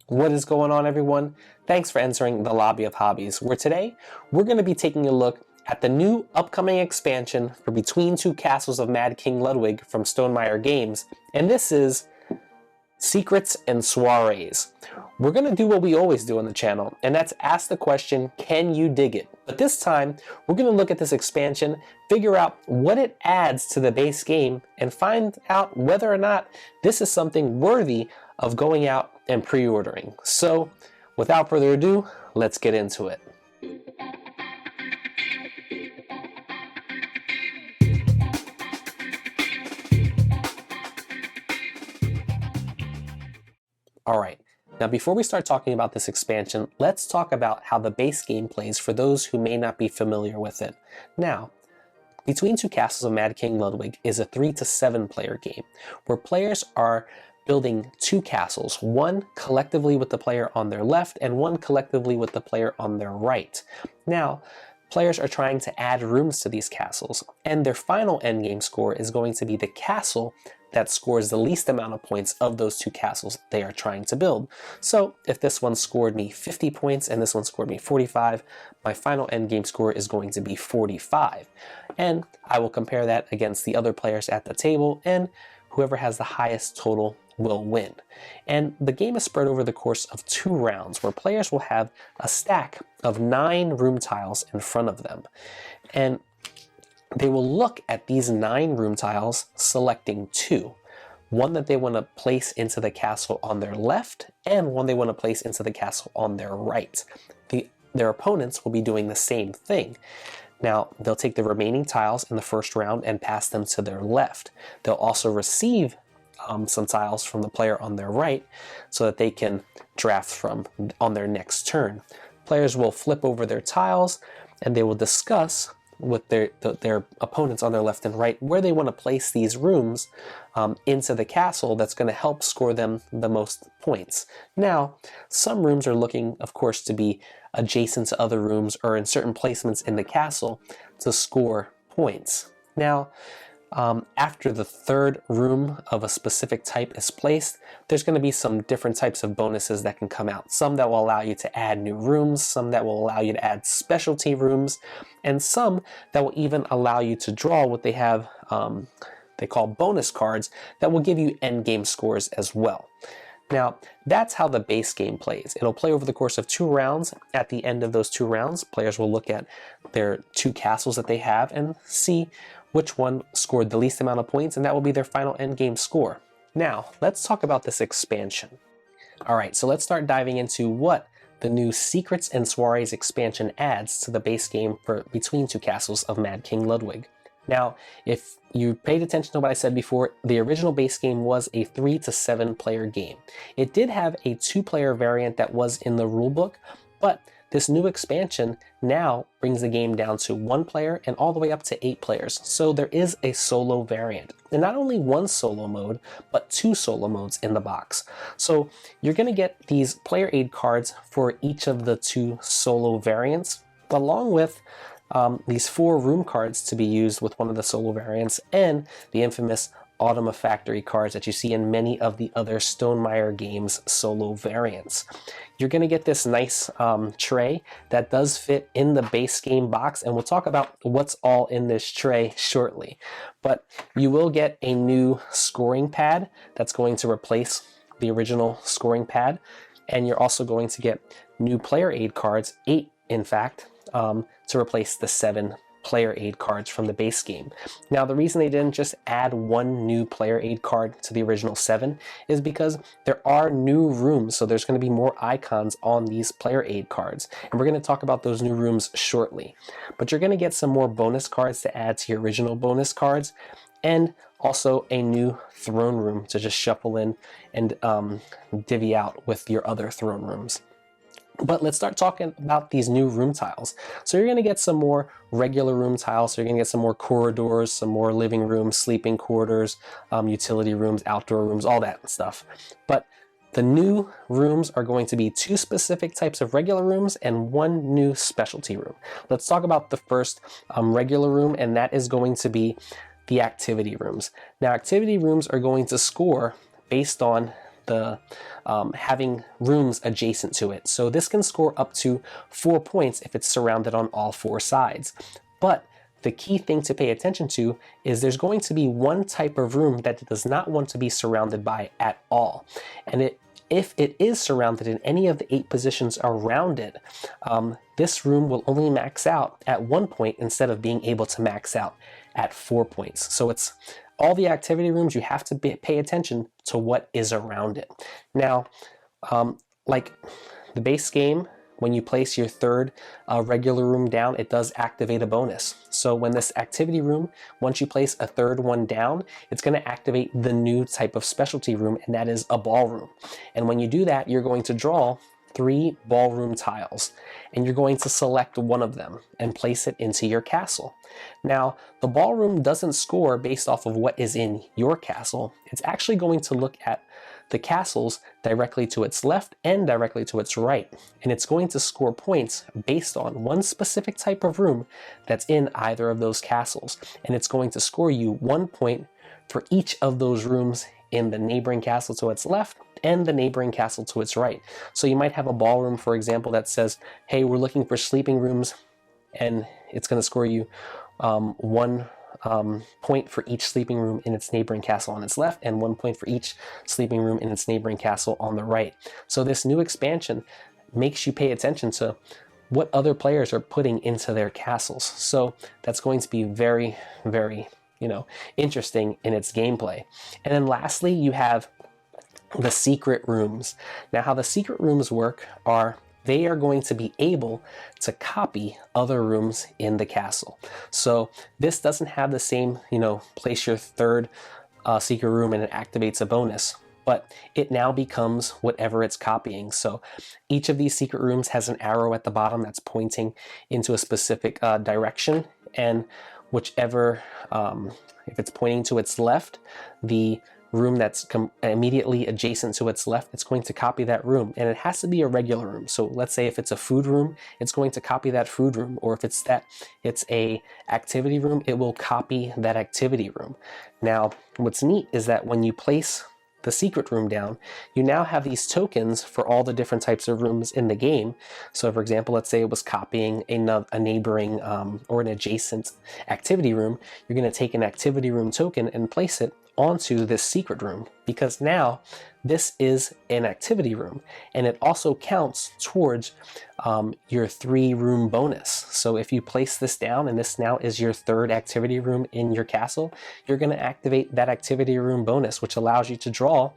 What is going on, everyone? Thanks for entering the lobby of Hobbies, where today we're going to be taking a look at the new upcoming expansion for Between Two Castles of Mad King Ludwig from Stonemaier Games, and this is Secrets and Soirees. We're going to do what we always do on the channel, and that's ask the question, can you dig it? But this time, we're going to look at this expansion, figure out what it adds to the base game, and find out whether or not this is something worthy of going out and pre-ordering. So, without further ado, let's get into it. Alright, now before we start talking about this expansion, let's talk about how the base game plays for those who may not be familiar with it. Now, Between Two Castles of Mad King Ludwig is a 3 to 7 player game, where players are building two castles, one collectively with the player on their left and one collectively with the player on their right. Now, players are trying to add rooms to these castles, and their final endgame score is going to be the castle that scores the least amount of points of those two castles they are trying to build. So if this one scored me 50 points and this one scored me 45, my final endgame score is going to be 45. And I will compare that against the other players at the table, and whoever has the highest total will win. And the game is spread over the course of 2 rounds, where players will have a stack of 9 room tiles in front of them. And they will look at these 9 room tiles, selecting 2. One that they want to place into the castle on their left, and one they want to place into the castle on their right. Their opponents will be doing the same thing. Now, they'll take the remaining tiles in the first round and pass them to their left. They'll also receive some tiles from the player on their right so that they can draft from on their next turn. Players will flip over their tiles and they will discuss with their opponents on their left and right where they want to place these rooms into the castle that's going to help score them the most points. Now, some rooms are looking, of course, to be adjacent to other rooms or in certain placements in the castle to score points. Now, after the 3rd room of a specific type is placed, there's going to be some different types of bonuses that can come out. Some that will allow you to add new rooms, some that will allow you to add specialty rooms, and some that will even allow you to draw what they have, they call bonus cards, that will give you endgame scores as well. Now, that's how the base game plays. It'll play over the course of 2 rounds. At the end of those 2 rounds, players will look at their 2 castles that they have and see which one scored the least amount of points, and that will be their final endgame score. Now, let's talk about this expansion. Alright, so let's start diving into what the new Secrets and Soirees expansion adds to the base game for Between Two Castles of Mad King Ludwig. Now, if you paid attention to what I said before, the original base game was a 3 to 7 player game. It did have a 2-player variant that was in the rulebook, but this new expansion now brings the game down to 1 player and all the way up to 8 players. So there is a solo variant. And not only 1 solo mode, but 2 solo modes in the box. So you're going to get these player aid cards for each of the 2 solo variants, along with these 4 room cards to be used with one of the solo variants, and the infamous Autumn of Factory cards that you see in many of the other Stonemaier Games solo variants. You're going to get this nice tray that does fit in the base game box, and we'll talk about what's all in this tray shortly. But you will get a new scoring pad that's going to replace the original scoring pad, and you're also going to get new player aid cards, 8 in fact, to replace the 7 player aid cards from the base game. Now, the reason they didn't just add 1 new player aid card to the original 7 is because there are new rooms, so there's going to be more icons on these player aid cards, and we're going to talk about those new rooms shortly. But you're going to get some more bonus cards to add to your original bonus cards, and also a new throne room to just shuffle in and divvy out with your other throne rooms. But let's start talking about these new room tiles. So you're going to get some more regular room tiles. So you're going to get some more corridors, some more living rooms, sleeping quarters, utility rooms, outdoor rooms, all that stuff. But the new rooms are going to be 2 specific types of regular rooms and 1 new specialty room. Let's talk about the first regular room, and that is going to be the activity rooms. Now, activity rooms are going to score based on having rooms adjacent to it. So this can score up to 4 points if it's surrounded on all 4 sides. But the key thing to pay attention to is there's going to be one type of room that it does not want to be surrounded by at all. And if it is surrounded in any of the 8 positions around it, this room will only max out at 1 point instead of being able to max out at 4 points. So it's all the activity rooms, you have to pay attention to what is around it. Now, like the base game, when you place your third regular room down, it does activate a bonus. So when this activity room, once you place a third one down, it's going to activate the new type of specialty room, and that is a ballroom. And when you do that, you're going to draw 3 ballroom tiles, and you're going to select one of them and place it into your castle. Now, the ballroom doesn't score based off of what is in your castle. It's actually going to look at the castles directly to its left and directly to its right, and it's going to score points based on one specific type of room that's in either of those castles, and it's going to score you 1 point for each of those rooms in the neighboring castle to its left and the neighboring castle to its right. So you might have a ballroom, for example, that says, hey, we're looking for sleeping rooms, and it's going to score you 1 point for each sleeping room in its neighboring castle on its left, and 1 point for each sleeping room in its neighboring castle on the right. So this new expansion makes you pay attention to what other players are putting into their castles. So that's going to be very, very, interesting in its gameplay. And then lastly, you have the secret rooms. Now, how the secret rooms work are they are going to be able to copy other rooms in the castle. So this doesn't have the same, place your third secret room and it activates a bonus, but it now becomes whatever it's copying. So each of these secret rooms has an arrow at the bottom that's pointing into a specific direction, and whichever, if it's pointing to its left, the room that's immediately adjacent to its left, it's going to copy that room, and it has to be a regular room. So let's say if it's a food room, it's going to copy that food room, or if it's a activity room, it will copy that activity room. Now, what's neat is that when you place the secret room down, you now have these tokens for all the different types of rooms in the game. So for example, let's say it was copying a neighboring or an adjacent activity room, you're going to take an activity room token and place it onto this secret room, because now this is an activity room, and it also counts towards your 3-room bonus. So if you place this down and this now is your third activity room in your castle, you're going to activate that activity room bonus, which allows you to draw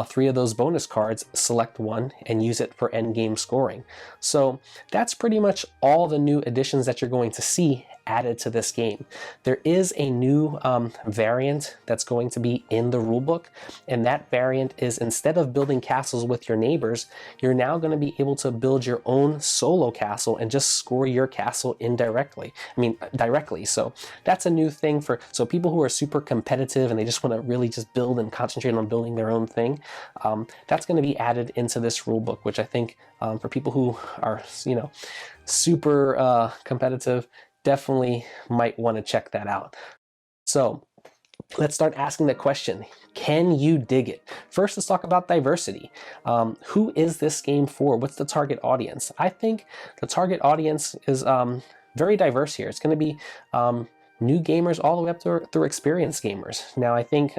3 of those bonus cards, select one, and use it for endgame scoring. So that's pretty much all the new additions that you're going to see added to this game. There is a new variant that's going to be in the rulebook, and that variant is, instead of building castles with your neighbors, you're now going to be able to build your own solo castle and just score your castle directly. So that's a new thing for people who are super competitive and they just want to really just build and concentrate on building their own thing. That's going to be added into this rulebook, which I think for people who are super competitive, definitely might want to check that out. So let's start asking the question, can you dig it? First, let's talk about diversity. Who is this game for? What's the target audience? I think the target audience is very diverse here. It's going to be new gamers all the way up through experienced gamers. Now, I think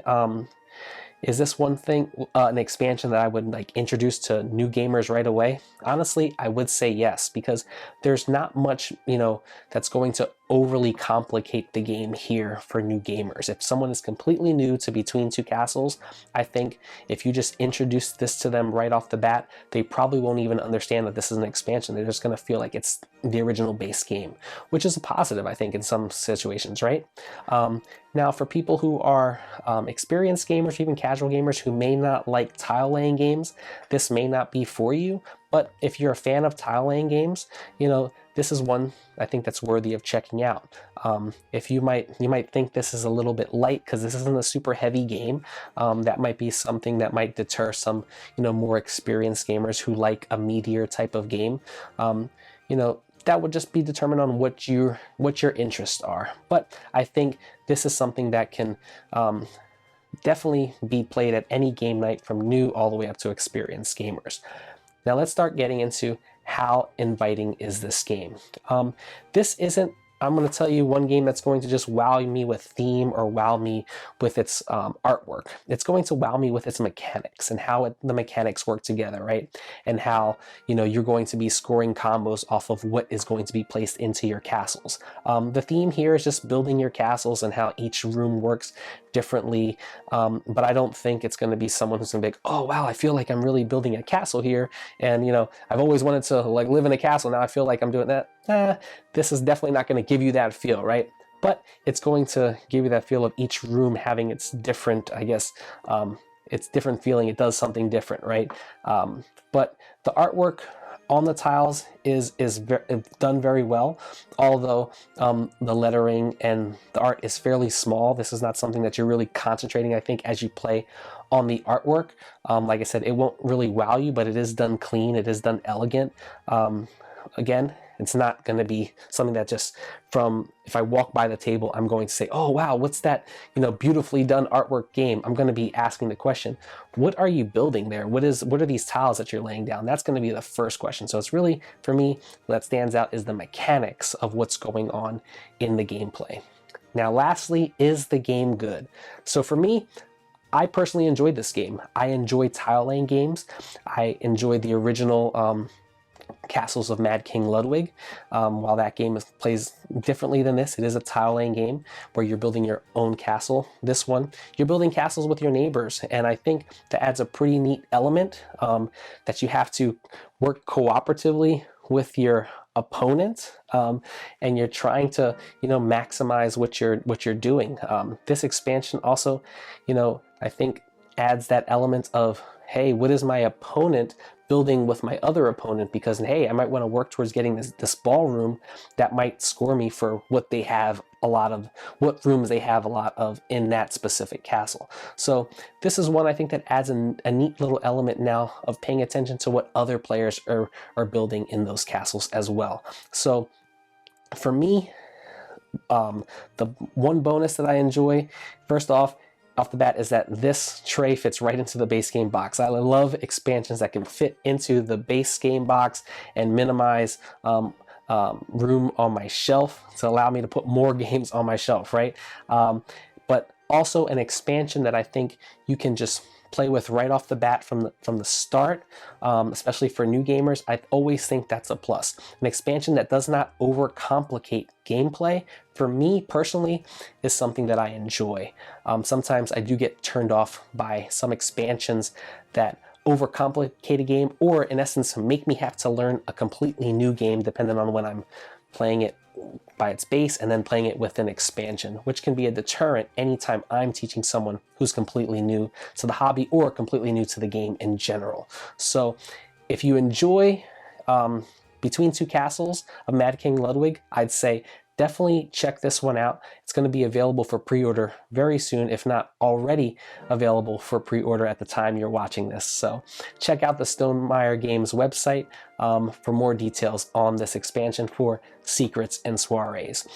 is this one thing, an expansion that I would introduce to new gamers right away? Honestly, I would say yes, because there's not much, that's going to overly complicate the game here for new gamers. If someone is completely new to Between Two Castles, I think if you just introduce this to them right off the bat, they probably won't even understand that this is an expansion. They're just going to feel like it's the original base game, which is a positive, I think, in some situations, right? Now, for people who are experienced gamers, even casual gamers who may not like tile laying games, this may not be for you. But if you're a fan of tile laying games, this is one I think that's worthy of checking out. If you might think this is a little bit light because this isn't a super heavy game, that might be something that might deter some more experienced gamers who like a meatier type of game. That would just be determined on what your interests are. But I think this is something that can definitely be played at any game night from new all the way up to experienced gamers. Now let's start getting into how inviting is this game. This isn't, I'm going to tell you one game that's going to just wow me with theme or wow me with its artwork. It's going to wow me with its mechanics and how the mechanics work together, right? And how, you know, you're going to be scoring combos off of what is going to be placed into your castles. The theme here is just building your castles and how each room works differently, but I don't think it's going to be someone who's going to be like, oh wow, I feel like I'm really building a castle here, and you know, I've always wanted to like live in a castle, now I feel like I'm doing that. This is definitely not going to give you that feel, right? But it's going to give you that feel of each room having its different, I guess, its different feeling. It does something different, right? But the artwork on the tiles is done very well, although the lettering and the art is fairly small. This is not something that you're really concentrating, I think, as you play on the artwork. Like I said, it won't really wow you, but it is done clean, it is done elegant. Again, it's not going to be something that just from, if I walk by the table, I'm going to say, oh wow, what's that, you know, beautifully done artwork game? I'm going to be asking the question, what are you building there? What are these tiles that you're laying down? That's going to be the first question. So it's really, for me, what stands out is the mechanics of what's going on in the gameplay. Now, lastly, is the game good? So for me, I personally enjoyed this game. I enjoy tile laying games. I enjoyed the original Castles of Mad King Ludwig. While that game plays differently than this, it is a tile laying game where you're building your own castle. This one, you're building castles with your neighbors, and I think that adds a pretty neat element that you have to work cooperatively with your opponent, and you're trying to, you know, maximize what you're doing. This expansion also, you know, I think adds that element of, hey, what is my opponent building with my other opponent? Because hey, I might want to work towards getting this ballroom that might score me for what they have a lot of, what rooms they have a lot of in that specific castle. So this is one I think that adds a neat little element now of paying attention to what other players are building in those castles as well. So for me, the one bonus that I enjoy, first off the bat, is that this tray fits right into the base game box. I love expansions that can fit into the base game box and minimize room on my shelf to allow me to put more games on my shelf, right? But also an expansion that I think you can just play with right off the bat from the start, especially for new gamers. I always think that's a plus. An expansion that does not overcomplicate gameplay, for me personally, is something that I enjoy. Sometimes I do get turned off by some expansions that overcomplicate a game, or in essence make me have to learn a completely new game depending on when I'm playing it by its base and then playing it with an expansion, which can be a deterrent anytime I'm teaching someone who's completely new to the hobby or completely new to the game in general. So if you enjoy Between Two Castles of Mad King Ludwig, I'd say definitely check this one out. It's going to be available for pre-order very soon, if not already available for pre-order at the time you're watching this. So check out the Stonemaier Games website for more details on this expansion for Secrets and Soirees.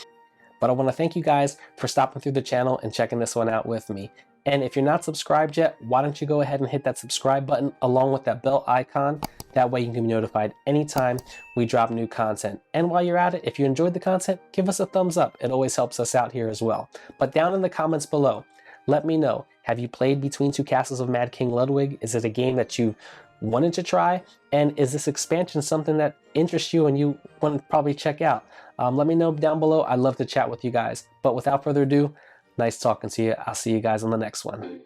But I want to thank you guys for stopping through the channel and checking this one out with me. And if you're not subscribed yet, why don't you go ahead and hit that subscribe button along with that bell icon. That way you can be notified anytime we drop new content. And while you're at it, if you enjoyed the content, give us a thumbs up. It always helps us out here as well. But down in the comments below, let me know, have you played Between Two Castles of Mad King Ludwig? Is it a game that you wanted to try? And is this expansion something that interests you and you want to probably check out? Let me know down below. I'd love to chat with you guys. But without further ado, nice talking to you. I'll see you guys on the next one.